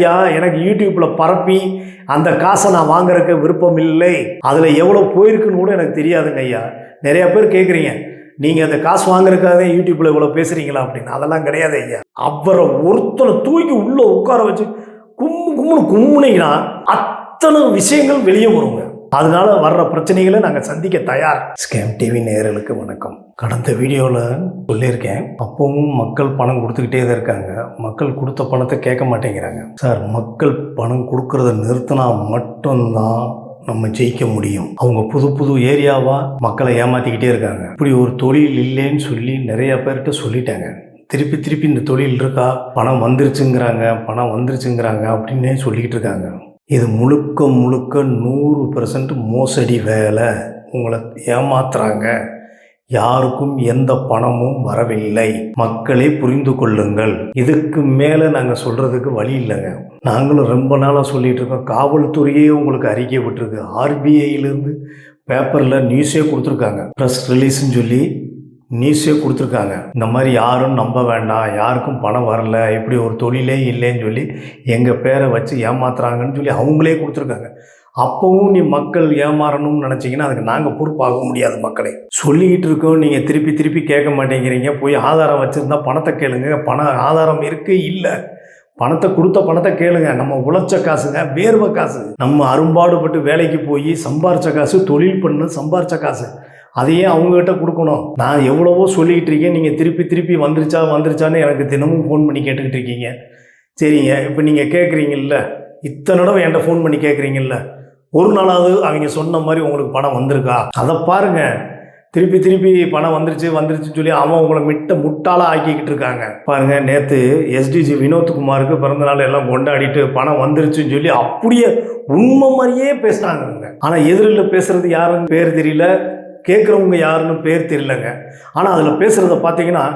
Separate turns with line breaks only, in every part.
ஐயா எனக்கு யூடியூப்பில் பரப்பி அந்த காசை நான் வாங்குறதுக்கு விருப்பம் இல்லை. அதில் எவ்வளோ போயிருக்குன்னு கூட எனக்கு தெரியாதுங்க ஐயா. நிறையா பேர் கேட்குறீங்க, நீங்கள் அந்த காசு வாங்குறதுக்காக யூடியூப்பில் இவ்வளோ பேசுகிறீங்களா அப்படின்னு. அதெல்லாம் கிடையாது ஐயா. அவரை ஒருத்தனை தூக்கி உள்ளே உட்கார வச்சு கும்முனீங்கன்னா அத்தனை விஷயங்கள் வெளியே வருங்க. அதனால வர்ற பிரச்சனைகளை நாங்கள் சந்திக்க தயார். ஸ்கேம் டிவி நேயர்களுக்கு வணக்கம். கடந்த வீடியோவில் சொல்லியிருக்கேன், அப்பவும் மக்கள் பணம் கொடுத்துக்கிட்டே தான் இருக்காங்க. மக்கள் கொடுத்த பணத்தை கேட்க மாட்டேங்கிறாங்க. சார், மக்கள் பணம் கொடுக்கறத நிறுத்தினா மட்டும்தான் நம்ம ஜெயிக்க முடியும். அவங்க புது புது ஏரியாவாக மக்களை ஏமாற்றிக்கிட்டே இருக்காங்க. இப்படி ஒரு தொழில் இல்லைன்னு சொல்லி நிறைய பேர்கிட்ட சொல்லிட்டாங்க. திருப்பி இந்த தொழில் இருக்கா, பணம் வந்துருச்சுங்கிறாங்க அப்படின்னே சொல்லிக்கிட்டு இருக்காங்க. இது முழுக்க 100% மோசடி வேலை. உங்களை ஏமாத்துறாங்க. யாருக்கும் எந்த பணமும் வரவில்லை. மக்களே புரிந்து கொள்ளுங்கள். இதுக்கு மேலே நாங்கள் சொல்கிறதுக்கு வழி இல்லைங்க. நாங்களும் ரொம்ப நாளாக சொல்லிகிட்டு இருக்கோம். காவல்துறையே உங்களுக்கு அறிக்கை விட்டுருக்கு. RBIயிலேருந்து பேப்பரில் நியூஸே கொடுத்துருக்காங்க. ப்ரெஸ் ரிலீஸ்ன்னு சொல்லி நியூஸே கொடுத்துருக்காங்க. இந்த மாதிரி யாரும் நம்ப வேண்டாம், யாருக்கும் பணம் வரல, இப்படி ஒரு தொழிலே இல்லைன்னு சொல்லி எங்கள் பேரை வச்சு ஏமாத்துறாங்கன்னு சொல்லி அவங்களே கொடுத்துருக்காங்க. அப்போவும் நீ மக்கள் ஏமாறணும்னு நினச்சிங்கன்னா அதுக்கு நாங்கள் பொறுப்பாக முடியாது. மக்களே சொல்லிக்கிட்டு இருக்கோம், நீங்கள் திருப்பி கேட்க மாட்டேங்கிறீங்க. போய் ஆதாரம் வச்சுருந்தா பணத்தை கேளுங்க. ஆதாரம் இருக்குது இல்லை, பணத்தை கொடுத்த பணத்தை கேளுங்க. நம்ம உழைச்ச காசுங்க, வேர்வை காசு, நம்ம அரும்பாடுபட்டு வேலைக்கு போய் சம்பாரித்த காசு, தொழில் பண்ணு சம்பாரித்த காசு, அதையே அவங்ககிட்ட கொடுக்கணும். நான் எவ்வளவோ சொல்லிக்கிட்டு இருக்கேன், நீங்கள் திருப்பி வந்துருச்சான்னு எனக்கு தினமும் ஃபோன் பண்ணி கேட்டுக்கிட்டு இருக்கீங்க. சரிங்க, இப்போ நீங்கள் கேட்குறீங்கல்ல, இத்தனை தடவை என்கிட்ட ஃபோன் பண்ணி கேட்குறீங்கல்ல, ஒரு நாளாவது அவங்க சொன்ன மாதிரி உங்களுக்கு பணம் வந்திருக்கா? அதை பாருங்கள். திருப்பி பணம் வந்துருச்சுன்னு சொல்லி அவன் உங்களை முட்டாளாக ஆக்கிக்கிட்டு இருக்காங்க. பாருங்கள், நேற்று SDG வினோத்குமாருக்கு பிறந்தநாள் எல்லாம் கொண்டாடிட்டு பணம் வந்துருச்சுன்னு சொல்லி அப்படியே உண்மை மாதிரியே பேசுகிறாங்க. ஆனால் எதிரில் பேசுகிறது யாருன்னு பேர் தெரியல, கேட்குறவங்க யாருன்னு பேர் தெரியலங்க. ஆனால் அதில் பேசுகிறத பார்த்தீங்கன்னா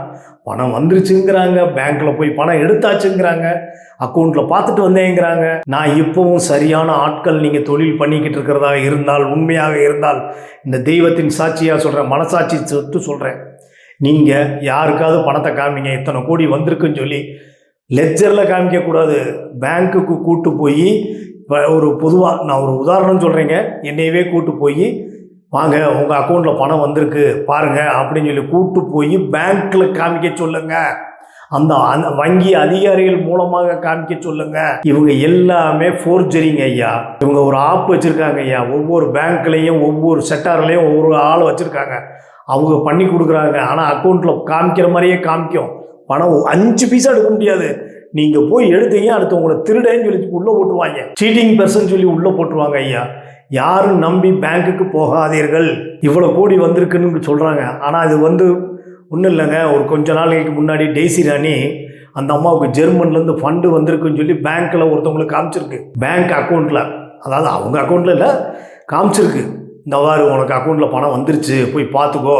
பணம் வந்துருச்சுங்கிறாங்க, பேங்க்கில் போய் பணம் எடுத்தாச்சுங்கிறாங்க, அக்கௌண்ட்டில் பார்த்துட்டு வந்தேங்கிறாங்க. நான் இப்போவும் சரியான ஆட்கள் நீங்கள் தொழில் பண்ணிக்கிட்டு இருக்கிறதா இருந்தால், உண்மையாக இருந்தால், இந்த தெய்வத்தின் சாட்சியாக சொல்கிறேன், மனசாட்சி சொத்து சொல்கிறேன், நீங்கள் யாருக்காவது பணத்தை காமிங்க, இத்தனை கோடி வந்திருக்குன்னு சொல்லி லெட்ஜரில் காமிக்கக்கூடாது. பேங்க்குக்கு கூட்டு போய், ஒரு பொதுவாக நான் ஒரு உதாரணம் சொல்கிறேங்க, என்னையவே கூட்டு போய் வாங்க உங்கள் அக்கௌண்ட்டில் பணம் வந்திருக்கு பாருங்கள் அப்படின்னு சொல்லி கூப்பிட்டு போய் பேங்க்கில் காமிக்க சொல்லுங்கள். அந்த வங்கி அதிகாரிகள் மூலமாக காமிக்க சொல்லுங்கள். இவங்க எல்லாமே ஃபோர்ஜரிங்க ஐயா. இவங்க ஒரு ஆப் வச்சுருக்காங்க ஐயா. ஒவ்வொரு பேங்க்லேயும் ஒவ்வொரு செக்டார்லேயும் ஒவ்வொரு ஆள் வச்சுருக்காங்க. அவங்க பண்ணி கொடுக்குறாங்க. ஆனால் அக்கௌண்ட்டில் காமிக்கிற மாதிரியே காமிக்கும். பணம் 5 பைசா எடுக்க முடியாது. நீங்கள் போய் எடுத்தீங்க, அடுத்து உங்களை திருடேன்னு சொல்லி உள்ளே போட்டுருவாங்க. சீட்டிங் பர்சன் சொல்லி உள்ளே போட்டுருவாங்க ஐயா. யாரும் நம்பி பேங்க்குக்கு போகாதீர்கள். இவ்வளோ கோடி வந்திருக்குன்னு சொல்கிறாங்க. ஆனால் அது ஒன்றும் இல்லைங்க. ஒரு கொஞ்ச நாளைக்கு முன்னாடி டெய்சி ராணி அந்த அம்மாவுக்கு ஜெர்மன்லேருந்து ஃபண்டு வந்திருக்குன்னு சொல்லி பேங்க்கில் ஒருத்தவங்களுக்கு காமிச்சிருக்கு. பேங்க் அக்கௌண்ட்டில், அதாவது அவங்க அக்கௌண்ட்டில் இல்லை, காமிச்சிருக்கு. இந்த வாரு உனக்கு அக்கௌண்ட்டில் பணம் வந்துருச்சு, போய் பார்த்துக்கோ,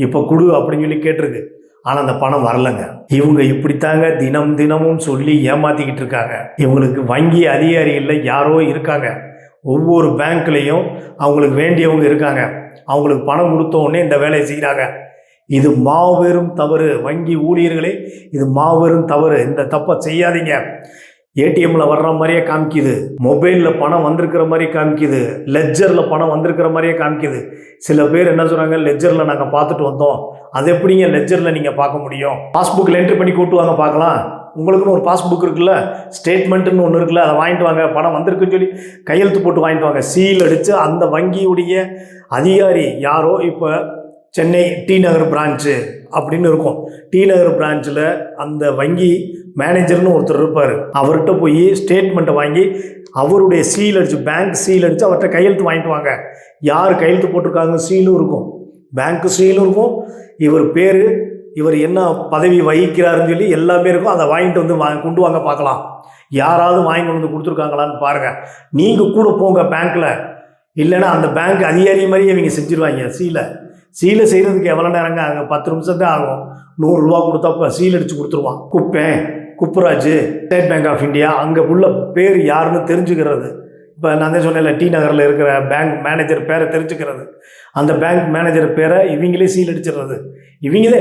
இப்போ கொடு அப்படின்னு சொல்லி கேட்டிருக்கு. ஆனால் அந்த பணம் வரலைங்க. இவங்க இப்படித்தாங்க தினமும் சொல்லி ஏமாற்றிக்கிட்டு இருக்காங்க. இவங்களுக்கு வங்கி அதிகாரிகளில் யாரோ இருக்காங்க. ஒவ்வொரு பேங்க்லேயும் அவங்களுக்கு வேண்டியவங்க இருக்காங்க. அவங்களுக்கு பணம் கொடுத்த உடனே இந்த வேலையை செய்கிறாங்க. இது மாபெரும் தவறு. வங்கி ஊழியர்களே, இது மாபெரும் தவறு. இந்த தப்பை செய்யாதீங்க. ஏடிஎம்மில் வர்ற மாதிரியே காமிக்குது, மொபைலில் பணம் வந்திருக்கிற மாதிரி காமிக்குது, லெட்ஜரில் பணம் வந்திருக்கிற மாதிரியே காமிக்குது. சில பேர் என்ன சொல்கிறாங்க, லெட்ஜரில் நாங்கள் பார்த்துட்டு வந்தோம். அது எப்படிங்க லெட்ஜரில் நீங்கள் பார்க்க முடியும்? பாஸ்புக்கில் என்ட்ரி பண்ணி கூட்டு வாங்க பார்க்கலாம். உங்களுக்குன்னு ஒரு பாஸ்புக் இருக்குல்ல, ஸ்டேட்மெண்ட்டுன்னு ஒன்று இருக்குல்ல, அதை வாங்கிட்டு வாங்க. பணம் வந்திருக்குன்னு சொல்லி கையெழுத்து போட்டு வாங்கிட்டு வாங்க. சீல் அடித்து அந்த வங்கியுடைய அதிகாரி யாரோ, இப்போ சென்னை டி நகர் பிரான்ச்சு அப்படின்னு இருக்கும். டி நகர் பிரான்ச்சில் அந்த வங்கி மேனேஜர்னு ஒருத்தர் இருப்பார். அவர்கிட்ட போய் ஸ்டேட்மெண்ட்டை வாங்கி அவருடைய சீல் அடித்து, பேங்க் சீல் அடித்து அவர்கிட்ட கையெழுத்து வாங்கிட்டு வாங்க. யார் கையெழுத்து போட்டிருக்காங்க சீலும் இருக்கும், பேங்க்கு சீலும் இருக்கும், இவர் பேர், இவர் என்ன பதவி வகிக்கிறாருன்னு சொல்லி எல்லாமே இருக்கும். அதை வாங்கிட்டு வந்து கொண்டு வாங்க பார்க்கலாம். யாராவது வாங்கிட்டு வந்து கொடுத்துருக்காங்களான்னு பாருங்கள். நீங்கள் கூட போங்க பேங்க்கில். இல்லைன்னா அந்த பேங்க் அதிகாரி மாதிரியே இவங்க செஞ்சுருவாங்க. சீலை செய்கிறதுக்கு எவ்வளோ நேரங்க ஆகும்? 10 நிமிஷம் தான் ஆகும். 100 ரூபா கொடுத்தா சீல் அடித்து கொடுத்துருவான். குப்பராஜ், ஸ்டேட் பேங்க் ஆஃப் இந்தியா, அங்கே உள்ள பேர் யாருன்னு தெரிஞ்சுக்கிறது இப்போ நான் தான் சொன்னேன்ல, டி நகரில் இருக்கிற பேங்க் மேனேஜர் பேரை தெரிஞ்சுக்கிறது, அந்த பேங்க் மேனேஜர் பேரை இவங்களே சீல் அடிச்சிடுறது. இவங்களே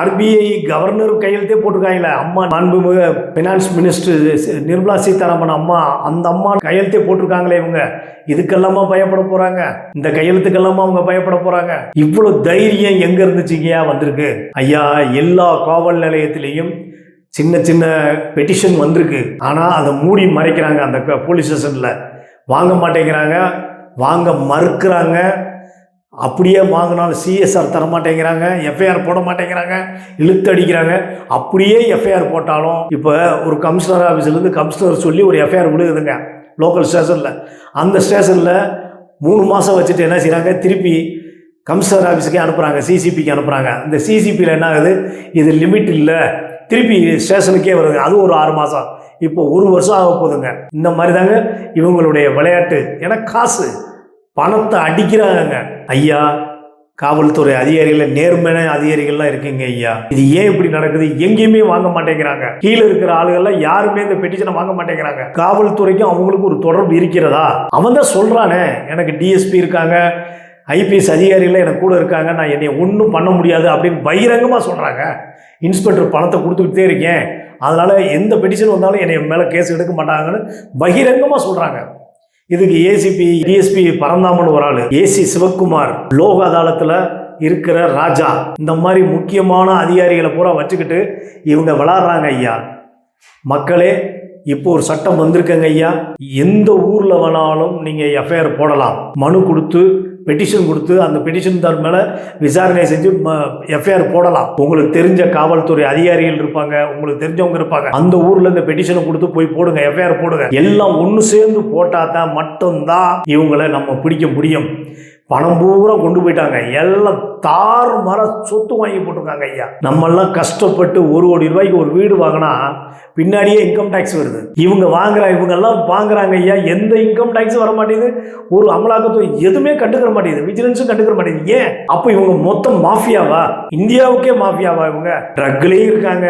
ஆர்பிஐ கவர்னர் கையெழுத்தே போட்டிருக்காங்களே, அம்மா மாண்புமிகு ஃபினான்ஸ் மினிஸ்டர் நிர்மலா சீதாராமன் அம்மா, அந்த அம்மா கையெழுத்தே போட்டிருக்காங்களே. இவங்க இதுக்கெல்லாமா பயப்பட போகிறாங்க? இந்த கையெழுத்துக்கெல்லாமா அவங்க பயப்பட போகிறாங்க? இவ்வளோ தைரியம் எங்கே இருந்துச்சுங்கயா வந்திருக்கு? ஐயா, எல்லா காவல் நிலையத்திலையும் சின்ன சின்ன பெட்டிஷன் வந்திருக்கு. ஆனால் அதை மூடி மறைக்கிறாங்க. அந்த போலீஸ் ஸ்டேஷனில் வாங்க மாட்டேங்கிறாங்க, வாங்க மறுக்கிறாங்க. அப்படியே வாங்கினாலும் சிஎஸ்ஆர் தர மாட்டேங்கிறாங்க, எஃப்ஐஆர் போட மாட்டேங்கிறாங்க, இழுத்து அடிக்கிறாங்க. அப்படியே எஃப்ஐஆர் போட்டாலும் இப்போ ஒரு கமிஷனர் ஆஃபீஸ்லேருந்து கமிஷனர் சொல்லி ஒரு எஃப்ஐஆர் விழுகுதுங்க லோக்கல் ஸ்டேஷனில். அந்த ஸ்டேஷனில் 3 மாதம் வச்சுட்டு என்ன செய்கிறாங்க, திருப்பி கமிஷனர் ஆஃபீஸுக்கே அனுப்புகிறாங்க, சிசிபிக்கு அனுப்புகிறாங்க. இந்த சிசிபியில் என்ன ஆகுது, இது லிமிட் இல்லை, திருப்பி ஸ்டேஷனுக்கே வருது. அது ஒரு 6 மாதம், இப்போ 1 வருஷம் ஆக போகுதுங்க. இந்த மாதிரி தாங்க இவங்களுடைய விளையாட்டு. ஏன்னா காசு பணத்தை அடிக்கிறாங்க. ஐயா, காவல்துறை அதிகாரிகள் நேர்மையான அதிகாரிகள்லாம் இருக்குங்க ஐயா. இது ஏன் இப்படி நடக்குது? எங்கேயுமே வாங்க மாட்டேங்கிறாங்க. கீழே இருக்கிற ஆளுகள்லாம் யாருமே இந்த பெட்டிஷனை வாங்க மாட்டேங்கிறாங்க. காவல்துறைக்கும் அவங்களுக்கு ஒரு தொடர்பு இருக்கிறதா? அவன் தான் சொல்றானே, எனக்கு டிஎஸ்பி இருக்காங்க, ஐபிஎஸ் அதிகாரிகள் எனக்கு கூட இருக்காங்க, நான் என்னை ஒன்றும் பண்ண முடியாது அப்படின்னு பகிரங்கமாக சொல்கிறாங்க. இன்ஸ்பெக்டர் பணத்தை கொடுத்துக்கிட்டே இருக்கேன், அதனால் எந்த பெட்டிஷன் வந்தாலும் என்னை மேலே கேஸ் எடுக்க மாட்டாங்கன்னு பகிரங்கமாக சொல்கிறாங்க. இதுக்கு ஏசிபி டிஎஸ்பி பரந்தாமன் ஒரு ஆள், ஏசி சிவக்குமார், லோக அதாலத்தில் இருக்கிற ராஜா, இந்த மாதிரி முக்கியமான அதிகாரிகளை பூரா வச்சுக்கிட்டு இவங்க விளாட்றாங்க ஐயா. மக்களே, இப்போ ஒரு சட்டம் வந்திருக்கங்க ஐயா, எந்த ஊரில் வேணாலும் நீங்கள் எஃப்ஐஆர் போடலாம். மனு கொடுத்து பெட்டிஷன் கொடுத்து அந்த பெட்டிஷன் தர் மேலே விசாரணை செஞ்சு எஃப்ஐஆர் போடலாம். உங்களுக்கு தெரிஞ்ச காவல்துறை அதிகாரிகள் இருப்பாங்க, உங்களுக்கு தெரிஞ்சவங்க இருப்பாங்க, அந்த ஊரில் இந்த பெட்டிஷனை கொடுத்து போய் போடுங்க, எஃப்ஐஆர் போடுங்க. எல்லாம் ஒன்று சேர்ந்து போட்டால் தான் மட்டும்தான் இவங்களை நம்ம பிடிக்க முடியும். பணம் பூரா கொண்டு போயிட்டாங்க, எல்லாம் தாறு மாற சொத்து வாங்கி போட்டிருக்காங்க ஐயா. நம்மெல்லாம் கஷ்டப்பட்டு 1 கோடி ரூபாய்க்கு ஒரு வீடு வாங்கினா பின்னாடியே இன்கம் டேக்ஸ் வருது. இவங்கெல்லாம் வாங்குறாங்க ஐயா, எந்த இன்கம் டேக்ஸ் வர மாட்டேங்குது, ஒரு அமலாக்கத்துறை எதுவுமே கண்டுக்கிற மாட்டேங்குது, விஜிலன்ஸும் கண்டுக்கிற மாட்டேங்குது. ஏன்? அப்போ இவங்க மொத்தம் மாஃபியாவா? இந்தியாவுக்கே மாஃபியாவா இவங்க? ட்ரக்லேயும் இருக்காங்க.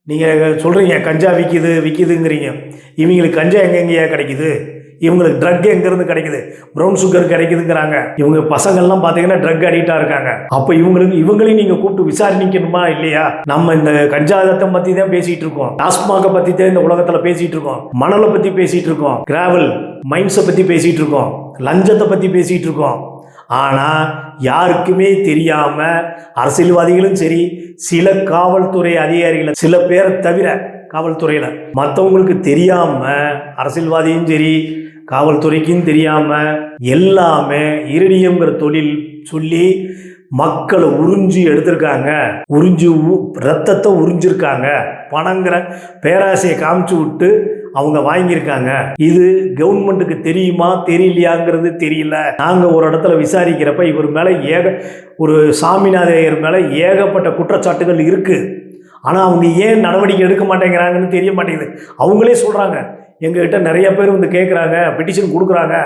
நீங்கள் சொல்கிறீங்க கஞ்சா விற்கிதுங்கிறீங்க, இவங்களுக்கு கஞ்சா எங்கெங்கேயா கிடைக்குது? இவங்களுக்கு ட்ரக் எங்கேருந்து கிடைக்குது? ப்ரௌன் சுகர் கிடைக்குதுங்கிறாங்க. இவங்க பசங்கள்லாம் பார்த்தீங்கன்னா ட்ரக் அடிக்டாக இருக்காங்க. அப்போ இவங்களையும் நீங்கள் கூப்பிட்டு விசாரிக்கணுமா இல்லையா? நம்ம இந்த கஞ்சாதத்தை பற்றி தான் பேசிகிட்டு இருக்கோம், டாஸ்மாகை பற்றி தான் இந்த உலகத்தில் பேசிகிட்டு இருக்கோம், மணலை பற்றி பேசிகிட்டு இருக்கோம், கிராவல் மைன்ஸை பற்றி பேசிகிட்டு இருக்கோம், லஞ்சத்தை பற்றி பேசிகிட்டு இருக்கோம். ஆனால் யாருக்குமே தெரியாமல் அரசியல்வாதிகளும் சரி, சில காவல்துறை அதிகாரிகள், சில பேரை தவிர காவல்துறையில் மற்றவங்களுக்கு தெரியாமல், அரசியல்வாதியும் சரி காவல்துறைக்கும் தெரியாமல் எல்லாமே இரிடியம்ங்கிற தொழில் சொல்லி மக்களை உறிஞ்சி எடுத்திருக்காங்க, ரத்தத்தை உறிஞ்சிருக்காங்க, பணங்கிற பேராசையை காமிச்சு விட்டு அவங்க வாங்கியிருக்காங்க. இது கவர்மெண்ட்டுக்கு தெரியுமா தெரியலையாங்கிறது தெரியல. நாங்கள் ஒரு இடத்துல விசாரிக்கிறப்ப இவர் மேலே ஒரு சாமிநாதையர் மேலே ஏகப்பட்ட குற்றச்சாட்டுகள் இருக்குது. ஆனால் அவங்க ஏன் நடவடிக்கை எடுக்க மாட்டேங்கிறாங்கன்னு தெரிய மாட்டேங்குது. அவங்களே சொல்கிறாங்க, எங்ககிட்ட நிறைய பேர் வந்து கேட்குறாங்க, பெட்டிஷன் கொடுக்குறாங்க,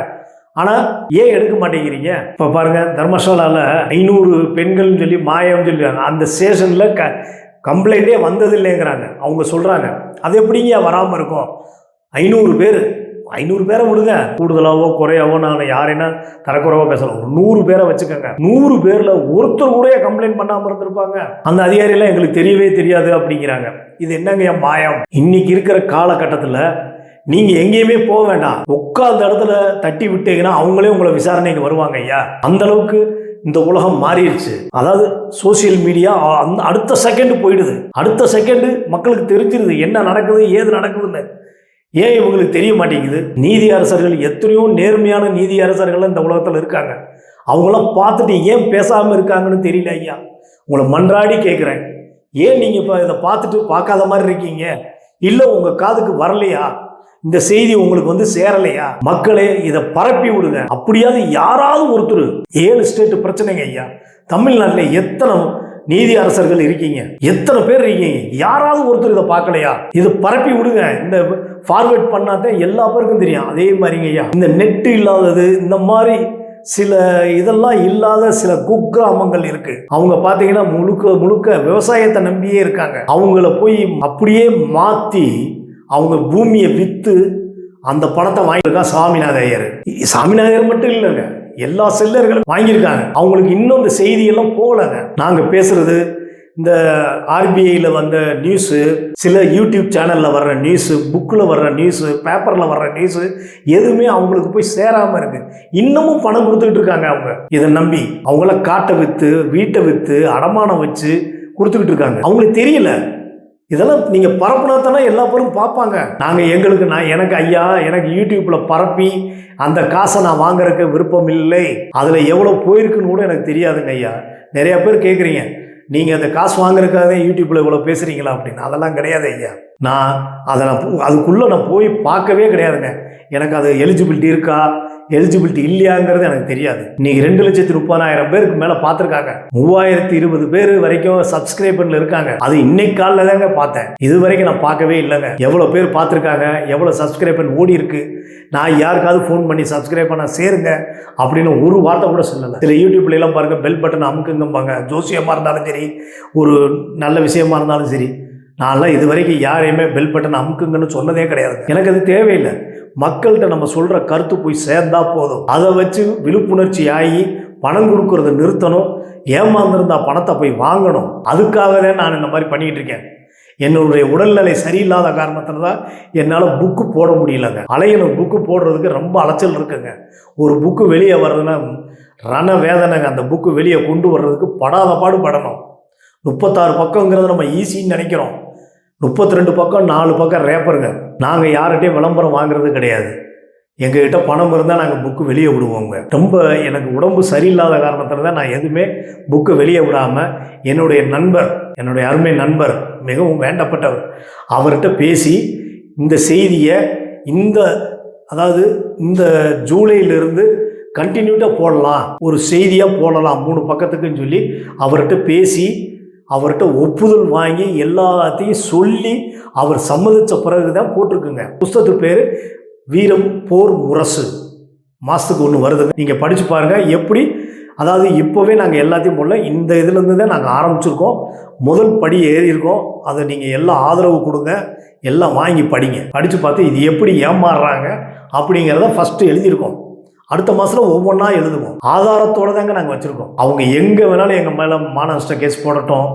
ஆனால் ஏன் எடுக்க மாட்டேங்கிறீங்க? இப்போ பாருங்கள், தர்மசாலாவில் 500 பெண்கள்னு சொல்லி மாயம்னு சொல்லிடுறாங்க. அந்த ஸ்டேஷனில் கம்ப்ளைண்ட்டே வந்ததில்லைங்கிறாங்க. அவங்க சொல்கிறாங்க, அது எப்படிங்க வராமல் இருக்கும்? 500 பேரை விடுங்க, கூடுதலாவோ குறையாவோ நான் யாரைனா தரக்குறைவோ பேசலாம், ஒரு 100 பேரை வச்சுக்கோங்க. 100 பேரில் ஒருத்தர் கூட கம்ப்ளைண்ட் பண்ணாமல் இருந்திருப்பாங்க. அந்த அதிகாரியெல்லாம் எங்களுக்கு தெரியவே தெரியாது அப்படிங்கிறாங்க. இது என்னங்க மாயம்? இன்னைக்கு இருக்கிற காலகட்டத்தில் நீங்கள் எங்கேயுமே போக வேண்டாம், உட்கார்ந்த இடத்துல தட்டி விட்டீங்கன்னா அவங்களே உங்களை விசாரணைக்கு வருவாங்க ஐயா. அந்த அளவுக்கு இந்த உலகம் மாறிடுச்சு. அதாவது சோசியல் மீடியா அடுத்த செகண்ட் போயிடுது, அடுத்த செகண்டு மக்களுக்கு தெரிஞ்சிருது என்ன நடக்குது ஏது நடக்குதுன்னு. ஏன் இவங்களுக்கு தெரிய மாட்டேங்குது? நீதி அரசர்கள், எத்தனையோ நேர்மையான நீதி அரசர்கள் இந்த உலகத்தில் இருக்காங்க, அவங்களாம் பார்த்துட்டு ஏன் பேசாமல் இருக்காங்கன்னு தெரியல ஐயா. உங்களை மன்றாடி கேட்குறேன், ஏன் நீங்கள் இப்போ இதை பார்த்துட்டு பார்க்காத மாதிரி இருக்கீங்க? இல்லை உங்கள் காதுக்கு வரலையா? இந்த செய்தி உங்களுக்கு வந்து சேரலையா? மக்களே, இதை பரப்பி விடுங்க. அப்படியாவது யாராவது ஒருத்தர், 7 ஸ்டேட் பிரச்சனைங்க ஐயா. தமிழ்நாட்டில் எத்தனை நீதி அரசர்கள் இருக்கீங்க, எத்தனை பேர் இருக்கீங்க, யாராவது ஒருத்தர் இதை பார்க்கலையா? இதை பரப்பி விடுங்க. இந்த ஃபார்வேர்ட் பண்ணாதான் எல்லா பேருக்கும் தெரியும். அதே மாதிரிங்க ஐயா, இந்த நெட்டு இல்லாதது, இந்த மாதிரி சில இதெல்லாம் இல்லாத சில குக்கிராமங்கள் இருக்கு. அவங்க பார்த்தீங்கன்னா முழுக்க விவசாயத்தை நம்பியே இருக்காங்க. அவங்கள போய் அப்படியே மாற்றி அவங்க பூமியை விற்று அந்த பணத்தை வாங்கியிருக்கான் சாமிநாத ஐயர். சாமிநாதையர் மட்டும் இல்லைங்க, எல்லா செல்லர்களும் வாங்கியிருக்காங்க. அவங்களுக்கு இன்னும் இந்த செய்தியெல்லாம் போகலைங்க. நாங்கள் பேசுறது இந்த ஆர்பிஐயில் வந்த நியூஸு, சில யூடியூப் சேனலில் வர்ற நியூஸு, புக்கில் வர்ற நியூஸு, பேப்பரில் வர்ற நியூஸு எதுவுமே அவங்களுக்கு போய் சேராமல் இருக்குது. இன்னமும் பணம் கொடுத்துக்கிட்டு இருக்காங்க. அவங்க இதை நம்பி அவங்கள காட்டை விற்று வீட்டை விற்று அடமானம் வச்சு கொடுத்துக்கிட்டு இருக்காங்க. அவங்களுக்கு தெரியல. இதெல்லாம் நீங்கள் பரப்புனா தானே எல்லா பேரும் பார்ப்பாங்க. நாங்கள் எனக்கு ஐயா, எனக்கு யூடியூப்பில் பரப்பி அந்த காசை நான் வாங்குறதுக்கு விருப்பம் இல்லை, அதில் எவ்வளோ போயிருக்குன்னு கூட எனக்கு தெரியாதுங்க ஐயா. நிறையா பேர் கேட்குறீங்க, நீங்கள் அந்த காசு வாங்குறதுக்காக யூடியூப்பில் இவ்வளோ பேசுகிறீங்களா அப்படின்னு. அதெல்லாம் கிடையாது ஐயா. அதுக்குள்ளே நான் போய் பார்க்கவே கிடையாதுங்க. எனக்கு அது எலிஜிபிலிட்டி இருக்கா எலிஜிபிலிட்டி இல்லையாங்கிறது எனக்கு தெரியாது. இன்னைக்கு 2,30,000 பேருக்கு மேலே பார்த்துருக்காங்க. 3020 பேர் வரைக்கும் சப்ஸ்கிரைபர்ல இருக்காங்க. அது இன்னைக்கு காலில் தாங்க பார்த்தேன். இது வரைக்கும் நான் பார்க்கவே இல்லைங்க. எவ்வளோ பேர் பார்த்துருக்காங்க, எவ்வளோ சப்ஸ்கிரைபர் ஓடி இருக்கு. நான் யாருக்காவது ஃபோன் பண்ணி சப்ஸ்கிரைப் பண்ண சேருங்க அப்படின்னு ஒரு வார்த்தை கூட சொல்லலை. சில யூடியூப்ல எல்லாம் பாருங்க, பெல் பட்டன் அமுக்குங்கம்பாங்க. ஜோசியமாக இருந்தாலும் சரி, ஒரு நல்ல விஷயமா இருந்தாலும் சரி, நான்லாம் இது வரைக்கும் யாரையுமே பெல் பட்டன் அமுக்குங்கன்னு சொன்னதே கிடையாது. எனக்கு அது தேவையில்லை. மக்கள்கிட்ட நம்ம சொல்கிற கருத்து போய் சேர்ந்தா போதும். அதை வச்சு விழிப்புணர்ச்சி ஆகி பணம் கொடுக்கறத நிறுத்தணும். ஏமாந்துருந்தா பணத்தை போய் வாங்கணும். அதுக்காக தான் நான் இந்த மாதிரி பண்ணிக்கிட்டு இருக்கேன். என்னுடைய உடல்நிலை சரியில்லாத காரணத்தில் தான் என்னால் புக்கு போட முடியலங்க. அலையணும் புக்கு போடுறதுக்கு ரொம்ப அலைச்சல் இருக்குங்க. ஒரு புக்கு வெளியே வர்றதுன்னா ரண வேதனைங்க. அந்த புக்கு வெளியே கொண்டு வர்றதுக்கு படாத பாடு படணும். 36 பக்கங்கிறது நம்ம ஈஸின்னு நினைக்கிறோம். 32 பக்கம் 4 பக்கம் ரேப்பருங்க. நாங்கள் யார்கிட்டையும் விளம்பரம் வாங்குறது கிடையாது. எங்ககிட்ட பணம் இருந்தால் நாங்கள் புக்கு வெளியே விடுவோங்க. ரொம்ப எனக்கு உடம்பு சரியில்லாத காரணத்தில் தான் நான் எதுவுமே புக்கு வெளியே விடாமல் என்னுடைய அருமை நண்பர், மிகவும் வேண்டப்பட்டவர், அவர்கிட்ட பேசி இந்த செய்தியை இந்த ஜூலையிலிருந்து கண்டினியூட்டாக போடலாம், ஒரு செய்தியாக போடலாம் 3 பக்கத்துக்குன்னு சொல்லி அவர்கிட்ட பேசி அவர்கிட்ட ஒப்புதல் வாங்கி எல்லாத்தையும் சொல்லி அவர் சம்மதித்த பிறகு தான் போட்டிருக்குங்க. புஸ்தகத்து பேர் வீரம் போர் முரசு. மாதத்துக்கு 1 வருதுங்க. நீங்கள் படித்து பாருங்கள் எப்படி. இப்போவே நாங்கள் எல்லாத்தையும் போடல, இந்த இதுலேருந்து தான் நாங்கள் ஆரம்பிச்சிருக்கோம். முதல் படி ஏறியிருக்கோம். அதை நீங்கள் எல்லாம் ஆதரவு கொடுங்க, எல்லாம் வாங்கி படிங்க. படித்து பார்த்து இது எப்படி ஏமாறுறாங்க அப்படிங்கிறத ஃபஸ்ட்டு எழுதியிருக்கோம். அடுத்த மாதத்தில் ஒவ்வொன்றா எழுதுவோம். ஆதாரத்தோடு தாங்க நாங்கள் வச்சுருக்கோம். அவங்க எங்கே வேணாலும் எங்கள் மேலே மானநஷ்ட கேஸ் போடட்டும்,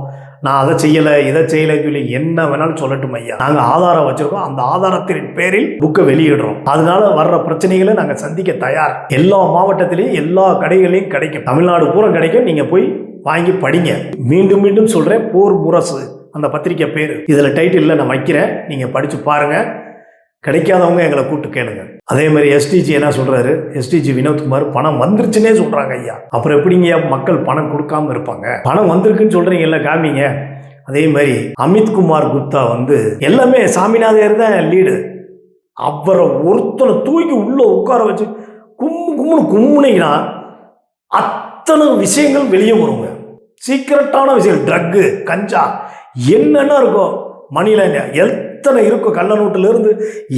நான் அதை செய்யலை இதை செய்யலைன்னு சொல்லி என்ன வேணாலும் சொல்லட்டும் ஐயா. நாங்கள் ஆதாரம் வச்சுருக்கோம். அந்த ஆதாரத்தின் பேரில் புக்கை வெளியிடுறோம். அதனால வர்ற பிரச்சனைகளை நாங்கள் சந்திக்க தயார். எல்லா மாவட்டத்திலையும் எல்லா கடைகளையும் கிடைக்கும். தமிழ்நாடு பூரா கிடைக்கும். நீங்கள் போய் வாங்கி படிங்க. மீண்டும் மீண்டும் சொல்கிறேன், போர் முரசு அந்த பத்திரிக்கை பேர். இதில் டைட்டிலில் நான் வைக்கிறேன், நீங்கள் படித்து பாருங்கள். கிடைக்காதவங்க எங்களை கூப்பிட்டு கேளுங்க. அதே மாதிரி எஸ்டிஜி என்ன சொல்கிறாரு, எஸ்டிஜி வினோத்குமார் பணம் வந்துருச்சுன்னே சொல்கிறாங்க ஐயா. அப்புறம் எப்படிங்க மக்கள் பணம் கொடுக்காம இருப்பாங்க? பணம் வந்திருக்குன்னு சொல்கிறீங்கல்ல, காமிங்க. அதே மாதிரி அமித்குமார் குப்தா எல்லாமே சாமிநாதையர் தான் லீடு. அவரை ஒருத்தனை தூக்கி உள்ளே உட்கார வச்சு கும்முனிங்கன்னா அத்தனை விஷயங்கள் வெளியே வருங்க. சீக்கிரட்டான விஷயம், ட்ரக்கு, கஞ்சா, என்னென்ன இருக்கும் மணிலங்க, எத்தனை இருக்கும், கள்ள நோட்டிலிருந்து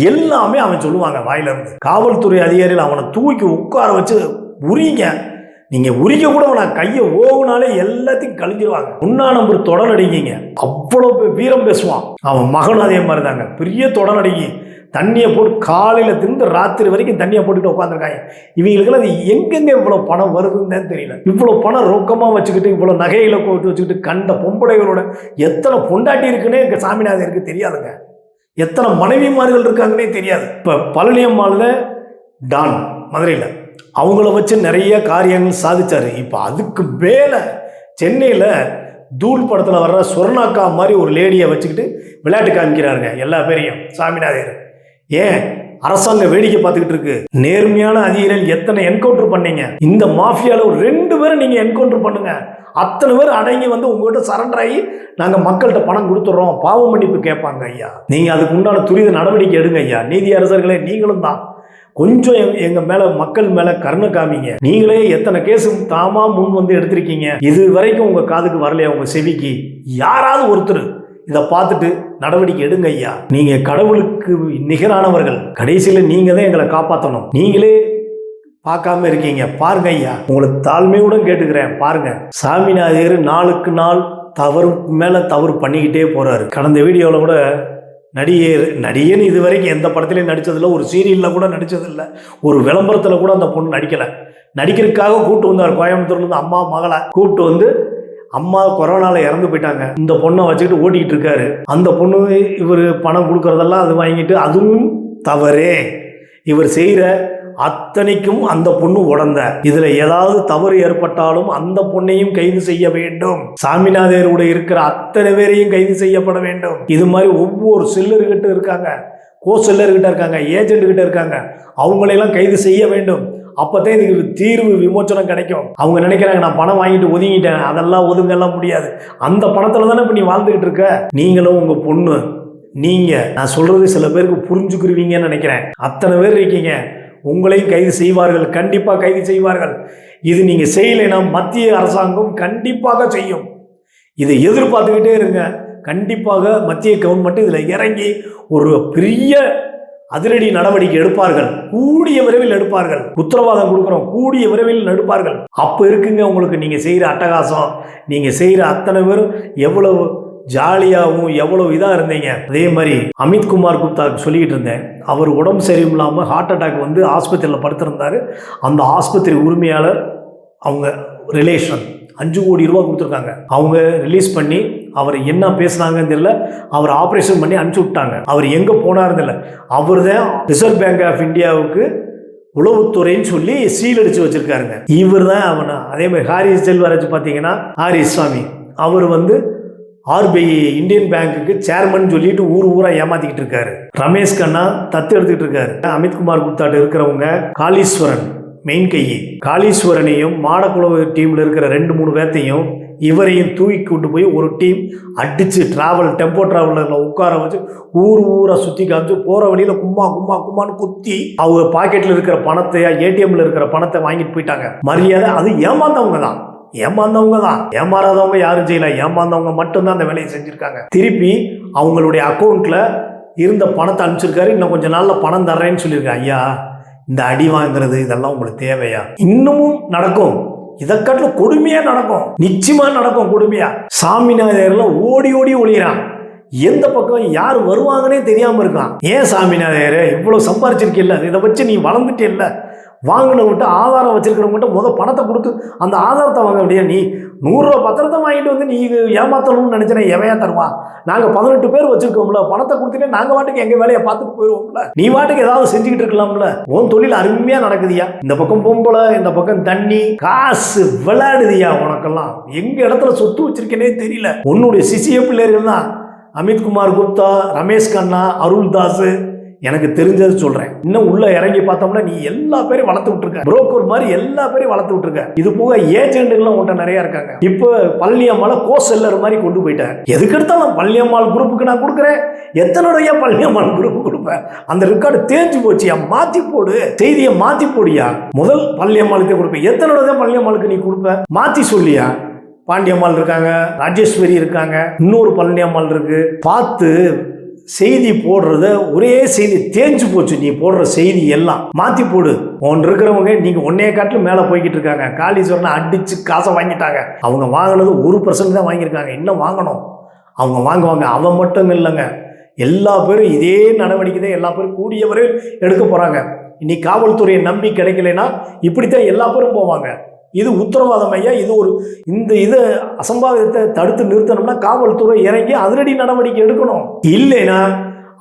எல்லாமே அவன் சொல்லுவாங்க வாயிலிருந்து. காவல்துறை அதிகாரிகள் அவனை தூக்கி உட்கார வச்சு உரிங்க. நீங்கள் உரிக்க கூட நான் கையை ஓகுனாலே எல்லாத்தையும் கழிஞ்சிருவாங்க. முன்னா நம்பர் தொடநடிங்க, அவ்வளோ வீரம் பேசுவான். அவன் மகன் அதே மாதிரி தாங்க, பெரிய தொடநடிகை. தண்ணியை போட்டு காலையில் திருந்து ராத்திரி வரைக்கும் தண்ணியை போட்டுட்டு உட்காந்துருக்காங்க. இவங்களுக்கெல்லாம் அது எங்கெங்கே இவ்வளோ பணம் வருதுன்னு தெரியல. இவ்வளோ பணம் ரொக்கமாக வச்சுக்கிட்டு, இவ்வளோ நகையில போட்டு வச்சுக்கிட்டு, கண்ட பொம்பளைகளோட எத்தனை பொண்டாட்டி இருக்குன்னே சாமிநாதையருக்கு தெரியாதுங்க. எத்தனை மனைவிமார்கள் இருக்காங்கன்னே தெரியாது. இப்போ பழனியம்மாவில் டான் மதுரையில் அவங்கள வச்சு நிறைய காரியங்கள் சாதிச்சார். இப்போ அதுக்கு மேலே சென்னையில் தூள் படத்தில் வர்ற சொர்ணாக்கா மாதிரி ஒரு லேடியை வச்சுக்கிட்டு விளையாட்டு காமிக்கிறாருங்க எல்லா பேரையும் சாமிநாதையர். ஏன் அரசாங்க வேடிக்கை பார்த்துக்கிட்டு இருக்கு? நேர்மையான அதிகாரிகள் எத்தனை என்கவுண்டர் பண்ணீங்க? இந்த மாஃபியாவில் ஒரு 2 பேரை நீங்கள் என்கவுண்டர் பண்ணுங்க. அத்தனை பேர் அடங்கி உங்ககிட்ட சரண்டர் ஆகி நாங்கள் மக்கள்கிட்ட பணம் கொடுத்துட்றோம், பாவ மன்னிப்பு கேட்பாங்க ஐயா. நீங்கள் அதுக்கு உண்டான துரித நடவடிக்கை எடுங்க ஐயா. நீதி அரசர்களே, நீங்களும் தான் கொஞ்சம் எங்கள் மேலே, மக்கள் மேலே கருணை காமிங்க. நீங்களே எத்தனை கேஸு தாமா முன் எடுத்திருக்கீங்க. இது வரைக்கும் உங்கள் காதுக்கு வரலையா? உங்கள் செவிக்கு யாராவது ஒருத்தர் இதை பார்த்துட்டு நடவடிக்கை எடுங்க ஐயா. நீங்கள் கடவுளுக்கு நிகரானவர்கள். கடைசியில் நீங்கள் தான் எங்களை காப்பாற்றணும். நீங்களே பார்க்காம இருக்கீங்க, பாருங்க ஐயா. உங்களுக்கு தாழ்மையுடன் கேட்டுக்கிறேன், பாருங்க. சாமிநாதையர் நாளுக்கு நாள் தவறு மேலே தவறு பண்ணிக்கிட்டே போகிறாரு. கடந்த வீடியோவில் கூட நடிகன்னு இது வரைக்கும் எந்த படத்துலையும் நடித்ததில்லை, ஒரு சீரியலில் கூட நடித்ததில்லை, ஒரு விளம்பரத்தில் கூட அந்த பொண்ணு நடிக்கலை. நடிக்கிறதுக்காக கூப்பிட்டு வந்தார் கோயம்புத்தூர்லேருந்து. அம்மா மகளை கூப்பிட்டு வந்து, அம்மா கொரோனாவில் இறந்து போயிட்டாங்க, இந்த பொண்ணை வச்சுக்கிட்டு ஓட்டிக்கிட்டு இருக்காரு. அந்த பொண்ணு இவர் பணம் கொடுக்குறதெல்லாம் அது வாங்கிட்டு, அதுவும் தவறே. இவர் செய்கிற அத்தனைக்கும் அந்த பொண்ணு உடந்த. இதுல ஏதாவது தவறு ஏற்பட்டாலும் அந்த பொண்ணையும் கைது செய்ய வேண்டும். சாமிநாதையரோட இருக்கிற அத்தனை பேரையும் கைது செய்யப்பட வேண்டும். இது மாதிரி ஒவ்வொரு செல்லர்கிட்ட இருக்காங்க, செல்லர்கிட்ட இருக்காங்க, ஏஜென்ட் கிட்ட இருக்காங்க, அவங்களையெல்லாம் கைது செய்ய வேண்டும். அப்போதான் இதுக்கு தீர்வு விமோச்சனம் கிடைக்கும். அவங்க நினைக்கிறாங்க நான் பணம் வாங்கிட்டு ஒதுங்கிட்டேன், அதெல்லாம் ஒதுங்கெல்லாம் முடியாது. அந்த பணத்தில் தானே இப்போ நீ வாழ்ந்துக்கிட்டு இருக்க. நீங்களும் உங்கள் பொண்ணு, நீங்கள் நான் சொல்கிறது சில பேருக்கு புரிஞ்சுக்கிருவீங்கன்னு நினைக்கிறேன். அத்தனை பேர் இருக்கீங்க, உங்களையும் கைது செய்வார்கள், கண்டிப்பாக கைது செய்வார்கள். இது நீங்கள் செய்யலைன்னா மத்திய அரசாங்கம் கண்டிப்பாக செய்யும். இதை எதிர்பார்த்துக்கிட்டே இருங்க. கண்டிப்பாக மத்திய கவர்மெண்ட் இதில் இறங்கி ஒரு பெரிய அதிரடி நடவடிக்கை எடுப்பார்கள். கூடிய விரைவில் எடுப்பார்கள். உத்தரவாதம் கொடுக்குறோம், கூடிய விரைவில் எடுப்பார்கள். அப்போ இருக்குங்க உங்களுக்கு நீங்கள் செய்கிற அட்டகாசம், நீங்கள் செய்கிற அத்தனை பேரும் எவ்வளவு ஜாலியாகவும் எவ்வளோ இதாக இருந்தீங்க. அதே மாதிரி அமித்குமார் குப்தாவுக்கு சொல்லிக்கிட்டு இருந்தேன். அவர் உடம்பு சரியில்லாமல் ஹார்ட் அட்டாக் வந்து ஆஸ்பத்திரியில் படுத்திருந்தார். அந்த ஆஸ்பத்திரி உரிமையாளர் அவங்க ரிலேஷன் 5 கோடி ரூபா கொடுத்துருக்காங்க. அவங்க ரிலீஸ் பண்ணி அவர் என்ன பேசுனாங்கன்னு தெரியல, அவர் ஆப்ரேஷன் பண்ணி அனுப்பிச்சி விட்டாங்க. அவர் எங்கே போனாருன்னு இல்லை, அவர் தான் ரிசர்வ் பேங்க் ஆஃப் இந்தியாவுக்கு உளவுத்துறைன்னு சொல்லி சீல் அடித்து வச்சுருக்காருங்க. இவர் தான் அவனை. அதே மாதிரி ஹாரிஸ் செல்வராஜ் பார்த்தீங்கன்னா, ஹாரிஸ் சாமி அவர் வந்து ஆர்பிஐ இந்தியன் பேங்க்குக்கு சேர்மன் சொல்லிட்டு ஊரா ஏமாத்திக்கிட்டு இருக்காரு. ரமேஷ் கண்ணா தத்து எடுத்துக்கிட்டு இருக்காரு. அமித்குமார் குப்தாட்ட இருக்கிறவங்க காளீஸ்வரன் மெயின் கையி, காளீஸ்வரனையும் மாடக்குழு டீமில் இருக்கிற 2-3 பேர்த்தையும் இவரையும் தூக்கி கொண்டு போய் ஒரு டீம் அடித்து டெம்போ டிராவலரில் உட்கார வச்சு ஊரா சுற்றி காமிச்சு போகிற வழியில் கும்மான்னு குத்தி அவங்க பாக்கெட்டில் இருக்கிற பணத்தை, ஏடிஎம்ல இருக்கிற பணத்தை வாங்கிட்டு போயிட்டாங்க. மரியாதை அது ஏமாந்தவங்க தான், ஏமாறாதவங்க யாரும் செய்யல, ஏமாந்தவங்க மட்டும்தான் அந்த வேலையை செஞ்சுருக்காங்க. திருப்பி அவங்களுடைய அக்கௌண்ட்டில் இருந்த பணத்தை அனுப்பிச்சிருக்காரு. இன்னும் கொஞ்சம் நாளில் பணம் தர்றேன்னு சொல்லியிருக்காங்க. ஐயா, இந்த அடி வாங்குறது இதெல்லாம் உங்களுக்கு தேவையா? இன்னமும் நடக்கும், இதை காட்டிலும் கொடுமையாக நடக்கும், நிச்சயமாக நடக்கும் கொடுமையா. சாமிநாதையர்ல ஓடி ஒளிகிறான். எந்த பக்கம் யார் வருவாங்கன்னே தெரியாமல் இருக்கான். ஏன் சாமிநாதையர் இவ்வளோ சம்பாரிச்சிருக்கில்ல, இதை வச்சு நீ வளர்ந்துட்டே இல்லை, வாங்கினவங்கிட்ட ஆதாரம் வச்சிருக்கிறவங்ககிட்ட பணத்தை கொடுத்து அந்த ஆதாரத்தை வாங்க முடியாது. நீ 100 ரூபா பத்திரத்தை வாங்கிட்டு வந்து நீ ஏமாத்தணும்னு நினைச்சேன்னா எவையா தருவா? நாங்கள் 18 பேர் வச்சிருக்கோம்ல, பணத்தை கொடுத்துட்டு நாங்கள் வாட்டுக்கு எங்கள் வேலையை பார்த்துட்டு போயிடுவோம்ல, நீ வாட்டுக்கு ஏதாவது செஞ்சுக்கிட்டு இருக்கலாம்ல. உன் தொழில் அருமையாக நடக்குதியா. இந்த பக்கம் பொம்பளை, இந்த பக்கம் தண்ணி, காசு விளையாடுதியா. உனக்கெல்லாம் எங்கள் இடத்துல சொத்து வச்சிருக்கேனே தெரியல. உன்னுடைய சிசிய பிள்ளைகள் தான் அமித்குமார் குப்தா, ரமேஷ் கண்ணா, அருள்தாஸ், எனக்கு தெரிஞ்சது சொல்கிறேன். இன்னும் உள்ள இறங்கி பார்த்தோம்னா நீ எல்லா பேரையும் வளர்த்து விட்டுருக்க, புரோக்கர் மாதிரி எல்லா பேரையும் வளர்த்து விட்டுருக்க. இது போக ஏஜென்ட்டுகள்லாம் உன்ட்ட நிறையா இருக்காங்க. இப்போ பழனியம்மாளை செல்லர் மாதிரி கொண்டு போயிட்டேன். எதுக்கு எடுத்தாலும் பழனியம்மாள் குரூப்புக்கு நான் கொடுக்குறேன். எத்தனையா பழனியம்மாள் குரூப் கொடுப்பேன்? அந்த ரெக்கார்டு தேஞ்சு போச்சியா, மாற்றி போடு, செய்தியை மாற்றி போடியா. முதல் பழனியம்மாளுக்கே கொடுப்பேன். எத்தனையோட பழனியம்மாளுக்கு நீ கொடுப்ப? மாற்றி சொல்லியா. பாண்டியம்மாள் இருக்காங்க, ராஜேஸ்வரி இருக்காங்க, இன்னொரு பழனியம்மாள் இருக்கு. பார்த்து செய்தி போடுறத ஒரே செய்தி தேஞ்சு போச்சு. நீ போடுற செய்தி எல்லாம் மாற்றி போடு. ஒன்று இருக்கிறவங்க நீங்கள் ஒன்னே காட்டிலும் மேலே போய்கிட்டு இருக்காங்க. காளீஸ்வரனை அடித்து காசை வாங்கிட்டாங்க. அவங்க வாங்கினது 1% தான் வாங்கியிருக்காங்க. இன்னும் வாங்கணும், அவங்க வாங்குவாங்க. அவன் மட்டும் இல்லைங்க, எல்லா பேரும் இதே நடவடிக்கை தான் எல்லா பேரும் கூடிய வரையில் எடுக்க போகிறாங்க. இன்னைக்கு காவல்துறையை நம்பி கிடைக்கலைன்னா இப்படித்தான் எல்லா பேரும் போவாங்க. இது உத்தரவாதம் ஐயா. இது ஒரு இது அசம்பாவிதத்தை தடுத்து நிறுத்தணும்னா காவல்துறை இறங்கி அதிரடி நடவடிக்கை எடுக்கணும். இல்லைன்னா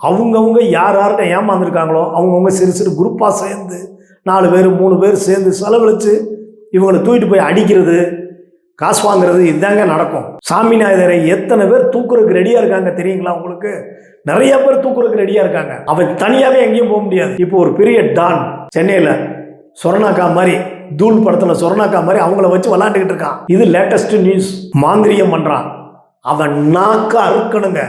அவங்கவுங்க யார்கிட்ட ஏமாந்துருக்காங்களோ அவங்கவுங்க சிறு குரூப்பாக சேர்ந்து 4 பேர் 3 பேர் சேர்ந்து செலவழித்து இவங்களை தூக்கிட்டு போய் அடிக்கிறது, காசு வாங்குறது, இதுதாங்க நடக்கும். சாமிநாதரை எத்தனை பேர் தூக்குறதுக்கு ரெடியாக இருக்காங்க தெரியுங்களா உங்களுக்கு? நிறைய பேர் தூக்குறதுக்கு ரெடியாக இருக்காங்க. அவன் தனியாகவே எங்கேயும் போக முடியாது. இப்போ ஒரு பெரிய டான் சென்னையில் சொர்ணாக்கா மாதிரி, தூள் படத்தில் சொர்ணாக்கா மாதிரி அவங்கள வச்சு விளாண்டுக்கிட்டு இருக்கான். இது லேட்டஸ்ட் நியூஸ். மாந்திரியம் பண்ணுறான். அவன் நாக்க அறுக்கணுங்க.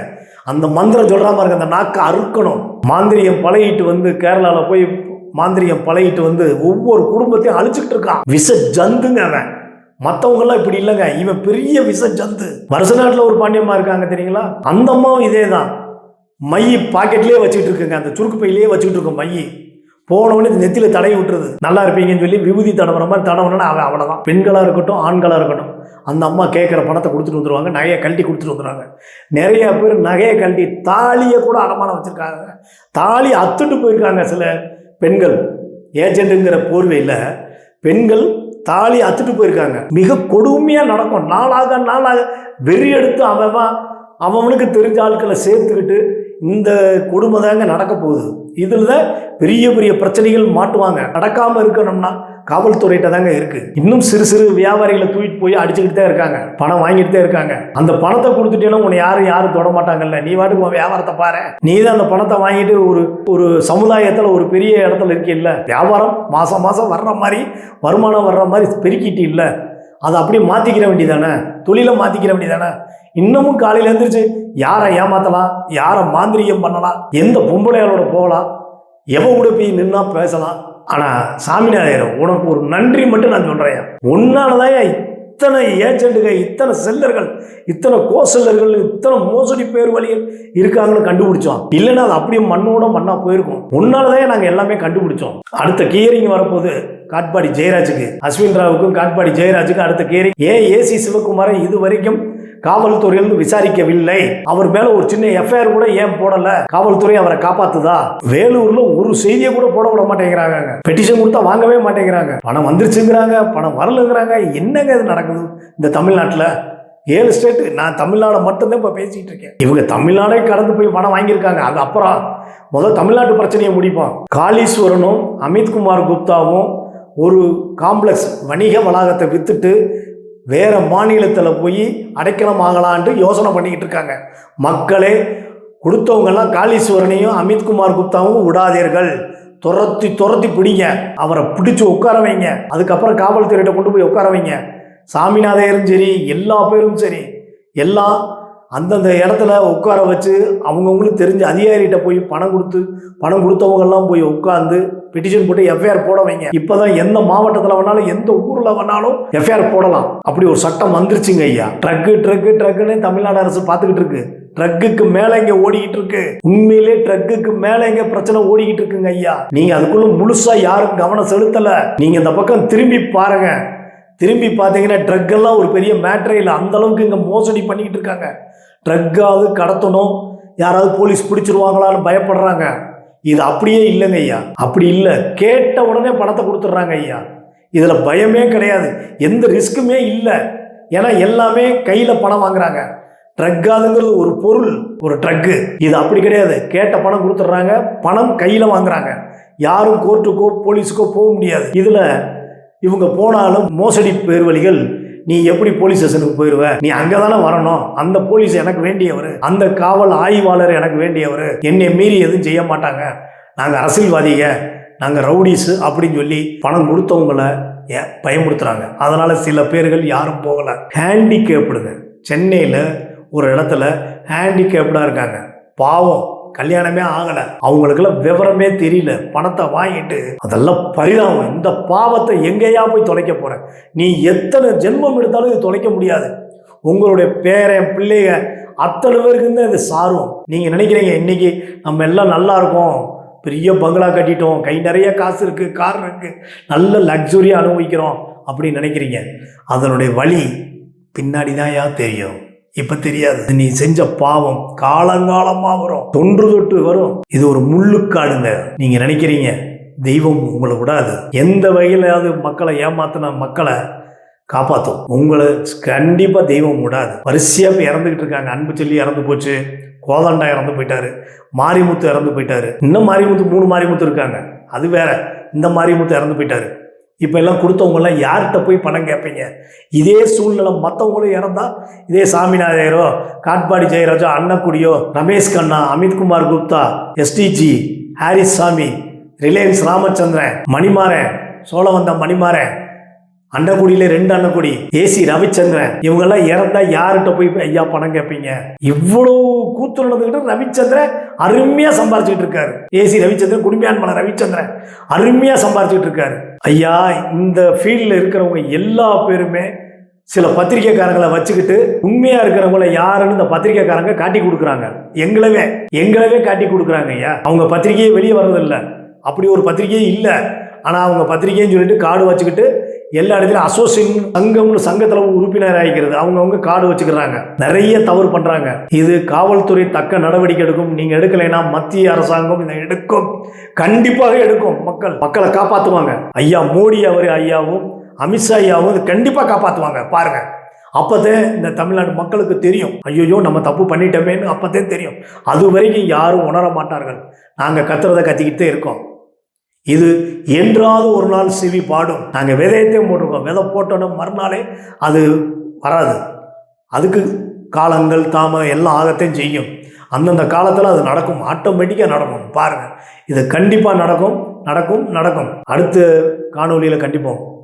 அந்த மந்திரம் சொல்கிற மாதிரி அந்த நாக்க அறுக்கணும். மாந்திரியம் பழகிட்டு வந்து கேரளாவில் போய் மாந்திரியம் பழகிட்டு வந்து ஒவ்வொரு குடும்பத்தையும் அழிச்சுக்கிட்டு இருக்கான். விஷ ஜந்துங்க அவன். மற்றவங்கெல்லாம் இப்படி இல்லைங்க, இவன் பெரிய விஷ ஜந்து. வருஷ நாட்டில் ஒரு பாண்டியம்மா இருக்காங்க தெரியுங்களா, அந்த அம்மாவும் இதே தான். மை பாக்கெட்லேயே வச்சுக்கிட்டு இருக்குங்க, அந்த சுருக்கு பையிலேயே வச்சுக்கிட்டு இருக்கோம். மை போனவனே நெத்தியில் தடவி விட்டுருது, நல்லா இருப்பீங்கன்னு சொல்லி விபூதி தடவுற மாதிரி தடவுனா அவன் அவ்வளோதான். பெண்களாக இருக்கட்டும் ஆண்களாக இருக்கட்டும், அந்த அம்மா கேட்குற பணத்தை கொடுத்துட்டு வந்துடுவாங்க, நகையை கழட்டி கொடுத்துட்டு வந்துடுவாங்க. நிறைய பேர் நகையை கழட்டி தாலியை கூட அடமானம் வச்சுருக்காங்க, தாலி அத்துட்டு போயிருக்காங்க. சில பெண்கள் ஏஜென்ட்டுங்கிற போர்வையில் பெண்கள் தாலி அத்துட்டு போயிருக்காங்க. மிக கொடுமையாக நடக்கும். நாளாக வெறி எடுத்து அவனுக்கு தெரிஞ்ச ஆட்களை சேர்த்துக்கிட்டு இந்த கொடுமை தாங்க நடக்க போகுது. இதில் தான் பெரிய பெரிய பிரச்சனைகள் மாட்டுவாங்க. நடக்காமல் இருக்கணும்னா காவல்துறையிட்ட தாங்க இருக்குது. இன்னும் சிறு சிறு வியாபாரிகளை தூக்கிட்டு போய் அடிச்சுக்கிட்டு தான் இருக்காங்க, பணம் வாங்கிட்டு தான் இருக்காங்க. அந்த பணத்தை கொடுத்துட்டேன்னா உன்னை யாரும் தொட மாட்டாங்கல்ல, நீ வாட்டுக்கு உன் வியாபாரத்தை பாரு. நீ தான் அந்த பணத்தை வாங்கிட்டு ஒரு சமுதாயத்தில் ஒரு பெரிய இடத்துல இருக்கில்ல, வியாபாரம் மாதம் மாதம் வர்ற மாதிரி வருமானம் வர்ற மாதிரி பெருக்கிட்டு இல்லை, அதை அப்படியே மாற்றிக்கிற வேண்டியதானே, தொழிலை மாற்றிக்கிற வேண்டியதானே. இன்னமும் காலையில் எழுந்திரிச்சு யாரை ஏமாற்றலாம், யாரை மாந்திரிகம் பண்ணலாம், எந்த பொம்பளையாளோட போகலாம், எவன் கூட போய் நின்னா பேசலாம். ஆனால் சாமிநாதர் உனக்கு ஒரு நன்றி மட்டும் நான் சொல்கிறேன். உன்னாலதான் இத்தனை ஏஜென்ட்டுகள், இத்தனை செல்லர்கள், இத்தனை கோசெல்லர்கள், இத்தனை மோசடி பேர் வழிகள் இருக்காங்கன்னு கண்டுபிடிச்சோம். இல்லைன்னா அது அப்படியே மண்ணோட மண்ணா போயிருக்கும். உன்னாலதான் நாங்கள் எல்லாமே கண்டுபிடிச்சோம். அடுத்த கியரிங் வரப்போது காட்பாடி ஜெயராஜுக்கு, அஸ்வின் ராவுக்கும் காட்பாடி ஜெயராஜுக்கு அடுத்த கியரிங். ஏசி சிவகுமாரை இது வரைக்கும் காவல்துறையிலிருந்து விசாரிக்கவில்லை. அவர் மேல ஒரு சின்ன எஃப்ஐஆர் கூட ஏன் போடல? காவல்துறை அவரை காப்பாத்துதா? வேலூர்ல ஒரு செய்தியை கூட போட விட மாட்டேங்கிறாங்க. பெட்டிஷன் கொடுத்தா வாங்கவே மாட்டேங்கிறாங்க. பணம் வந்துருச்சுங்கிறாங்க, பணம் வரலங்கிறாங்க. என்னங்க இது நடக்குது இந்த தமிழ்நாட்டில்? 7 ஸ்டேட், நான் தமிழ்நாடு மட்டும்தான் இப்போ பேசிட்டு இருக்கேன். இவங்க தமிழ்நாடே கடந்து போய் பணம் வாங்கியிருக்காங்க. அது அப்புறம் முதல் தமிழ்நாட்டு பிரச்சனையை முடிப்போம். காளீஸ்வரனும் அமித்குமார் குப்தாவும் ஒரு காம்ப்ளெக்ஸ் வணிக வளாகத்தை வித்துட்டு வேற மாநிலத்தில் போய் அடைக்கலம் ஆகலான்ட்டு யோசனை பண்ணிக்கிட்டு இருக்காங்க. மக்களே, கொடுத்தவங்கெல்லாம் காளீஸ்வரனையும் அமித்குமார் குப்தாவும் விடாதீர்கள், துரத்தி பிடிங்க, அவரை பிடிச்சி உட்கார வைங்க. அதுக்கப்புறம் காவல்துறையிட்ட கொண்டு போய் உட்கார வைங்க. சாமிநாதையரும் சரி, எல்லா பேரும் சரி, எல்லாம் அந்தந்த இடத்துல உட்கார வச்சு அவங்கவுங்களுக்கு தெரிஞ்ச அதிகாரிகிட்ட போய் பணம் கொடுத்தவங்கெல்லாம் போய் உட்காந்து பெட்டிஷன் போட்டு எஃப்ஐஆர் போட வைங்க. இப்போதான் எந்த மாவட்டத்தில் வேணாலும் எந்த ஊரில் வேணாலும் எஃப்ஐஆர் போடலாம். அப்படி ஒரு சட்டம் வந்துருச்சுங்க ஐயா. ட்ரக்குன்னு தமிழ்நாடு அரசு பார்த்துக்கிட்டு இருக்கு. ட்ரக்குக்கு மேலே இங்கே ஓடிக்கிட்டு இருக்கு. உண்மையிலே ட்ரக்குக்கு மேலே இங்கே பிரச்சனை ஓடிக்கிட்டு இருக்குங்க ஐயா. நீங்கள் அதுக்குள்ள முழுசா யாரும் கவனம் செலுத்தலை. நீங்கள் இந்த பக்கம் திரும்பி பாருங்க. திரும்பி பார்த்தீங்கன்னா ட்ரக் எல்லாம் ஒரு பெரிய மேட்டரே இல்லை. அந்த அளவுக்கு இங்கே மோசடி பண்ணிக்கிட்டு இருக்காங்க. ட்ரக்காவது கடத்தணும், யாராவது போலீஸ் பிடிச்சிருவாங்களான்னு பயப்படுறாங்க. இது அப்படியே இல்லைங்க ஐயா. அப்படி இல்லை, கேட்ட உடனே பணத்தை கொடுத்துட்றாங்க ஐயா. இதில் பயமே கிடையாது, எந்த ரிஸ்க்குமே இல்லை. ஏன்னா எல்லாமே கையில் பணம் வாங்குறாங்க. ட்ரக்காதுங்கிறது ஒரு பொருள், ஒரு ட்ரக்கு. இது அப்படி கிடையாது. கேட்ட பணம் கொடுத்துட்றாங்க, பணம் கையில் வாங்குறாங்க. யாரும் கோர்ட்டுக்கோ போலீஸுக்கோ போக முடியாது. இதில் இவங்க போனாலும் மோசடி பேர்வழிகள், நீ எப்படி போலீஸ் ஸ்டேஷனுக்கு போயிடுவ, நீ அங்கே தானே வரணும், அந்த போலீஸ் எனக்கு வேண்டியவர், அந்த காவல் ஆய்வாளர் எனக்கு வேண்டியவர், என்னை மீறி எதுவும் செய்ய மாட்டாங்க, நாங்கள் அரசியல்வாதிக, நாங்கள் ரவுடிஸு அப்படின்னு சொல்லி பணம் கொடுத்தவங்கள பயமுறுத்துறாங்க. அதனால் சில பேர்கள் யாரும் போகலை. ஹேண்டிகேப்டுங்க. சென்னையில் ஒரு இடத்துல ஹேண்டிகேப்டாக இருக்காங்க. பாவம், கல்யாணமே ஆகலை, அவங்களுக்கெல்லாம் விவரமே தெரியல, பணத்தை வாங்கிட்டு அதெல்லாம் பரிதாபம். இந்த பாவத்தை எங்கேயா போய் தொலைக்க போற? நீ எத்தனை ஜென்மம் எடுத்தாலும் இது தொலைக்க முடியாது. உங்களுடைய பேரன் பிள்ளைங்க அத்தனை பேருக்கு இது சாரும். நீங்கள் நினைக்கிறீங்க இன்னைக்கு நம்ம எல்லாம் நல்லா இருக்கோம், பெரிய பங்களா கட்டிட்டோம், கை நிறைய காசு இருக்குது, கார் இருக்குது, நல்ல லக்ஸுரியாக அனுபவிக்கிறோம் அப்படின்னு நினைக்கிறீங்க. அதனுடைய வழி பின்னாடி தான் தெரியும், இப்ப தெரியாது. நீ செஞ்ச பாவம் காலங்காலமா வரும், தொன்று வரும். இது ஒரு முள்ளுக்காடுங்க. நீங்க நினைக்கிறீங்க தெய்வம் உங்களை விடாது. எந்த வகையிலாவது மக்களை ஏமாத்தின மக்களை காப்பாற்றும், உங்களை கண்டிப்பா தெய்வம் விடாது. வரிசையா போய் இறந்துகிட்டு இருக்காங்க. அன்பு சொல்லி இறந்து போச்சு, கோதண்டா இறந்து போயிட்டாரு, மாரிமுத்து இறந்து போயிட்டாரு, இன்னும் மாரிமுத்து 3 மாரிமுத்து இருக்காங்க, அது வேற. இந்த மாரிமுத்து இறந்து போயிட்டாரு. இப்போ எல்லாம் கொடுத்தவங்கெல்லாம் யார்கிட்ட போய் பணம் கேட்பீங்க? இதே சூழ்நிலை மற்றவங்களும் இறந்தா, இதே சாமிநாதையரோ, காட்பாடி ஜெயராஜோ, அன்னக்குடியோ, ரமேஷ் கண்ணா, அமித்குமார் குப்தா, எஸ்டிஜி, ஹாரிஸ் சாமி, ரிலையன்ஸ் ராமச்சந்திரன், மணிமாறன், சோழவந்தம் மணிமாறன், அன்னக்குடியில 2 அன்னக்குடி, ஏசி ரவிச்சந்திரன், இவங்கெல்லாம் இறந்தா யார்கிட்ட போய் ஐயா பணம் கேட்பீங்க? இவ்வளவு கூத்து நடந்துக்கிட்டு ரவிச்சந்திரன் அருமையா சம்பாரிச்சுட்டு இருக்காரு. ஏசி ரவிச்சந்திரன், குடும்பியான் மலை ரவிச்சந்திரன் அருமையா சம்பாரிச்சுட்டு இருக்காரு. ஐயா, இந்த ஃபீல்டில் இருக்கிறவங்க எல்லா பேருமே சில பத்திரிகைக்காரங்களை வச்சுக்கிட்டு உண்மையா இருக்கிறவங்கள யாருன்னு இந்த பத்திரிகைக்காரங்க காட்டி கொடுக்குறாங்க. எங்களவே காட்டி கொடுக்குறாங்க ஐயா. அவங்க பத்திரிகையே வெளியே வர்றதில்லை. அப்படி ஒரு பத்திரிகையே இல்லை. ஆனால் அவங்க பத்திரிகைன்னு சொல்லிட்டு கார்டு வச்சுக்கிட்டு எல்லா இடத்துலையும் அசோசியேஷன் சங்கம்னு சங்கத்தில் உறுப்பினர் ஆகிக்கிறது. அவங்கவுங்க கார்டு வச்சுக்கிறாங்க. நிறைய தவறு பண்ணுறாங்க. இது காவல்துறை தக்க நடவடிக்கை எடுக்கும். நீங்கள் எடுக்கலைன்னா மத்திய அரசாங்கம் இதை எடுக்கும், கண்டிப்பாக எடுக்கும். மக்களை காப்பாற்றுவாங்க. ஐயா மோடி ஐயாவும் அமித்ஷா ஐயாவும் இது கண்டிப்பாக காப்பாற்றுவாங்க. பாருங்கள், அப்போதான் இந்த தமிழ்நாடு மக்களுக்கு தெரியும், ஐயோ நம்ம தப்பு பண்ணிட்டோமேன்னு அப்போதான் தெரியும். அது வரைக்கும் யாரும் உணர மாட்டார்கள். நாங்கள் கத்துறதை கத்திக்கிட்டே இருக்கோம். இது என்றாவது ஒரு நாள் செவி பாடும். நாங்கள் விதையத்தையும் போட்டிருக்கோம். விதை போட்டோன்னா மறுநாளே அது வராது. அதுக்கு காலங்கள் தாமதம் எல்லாம் ஆகத்தையும் செய்யும். அந்தந்த காலத்தில் அது நடக்கும், ஆட்டோமேட்டிக்காக நடக்கும். பாருங்கள், இது கண்டிப்பாக நடக்கும். அடுத்த காணொலியில் கண்டிப்போம்.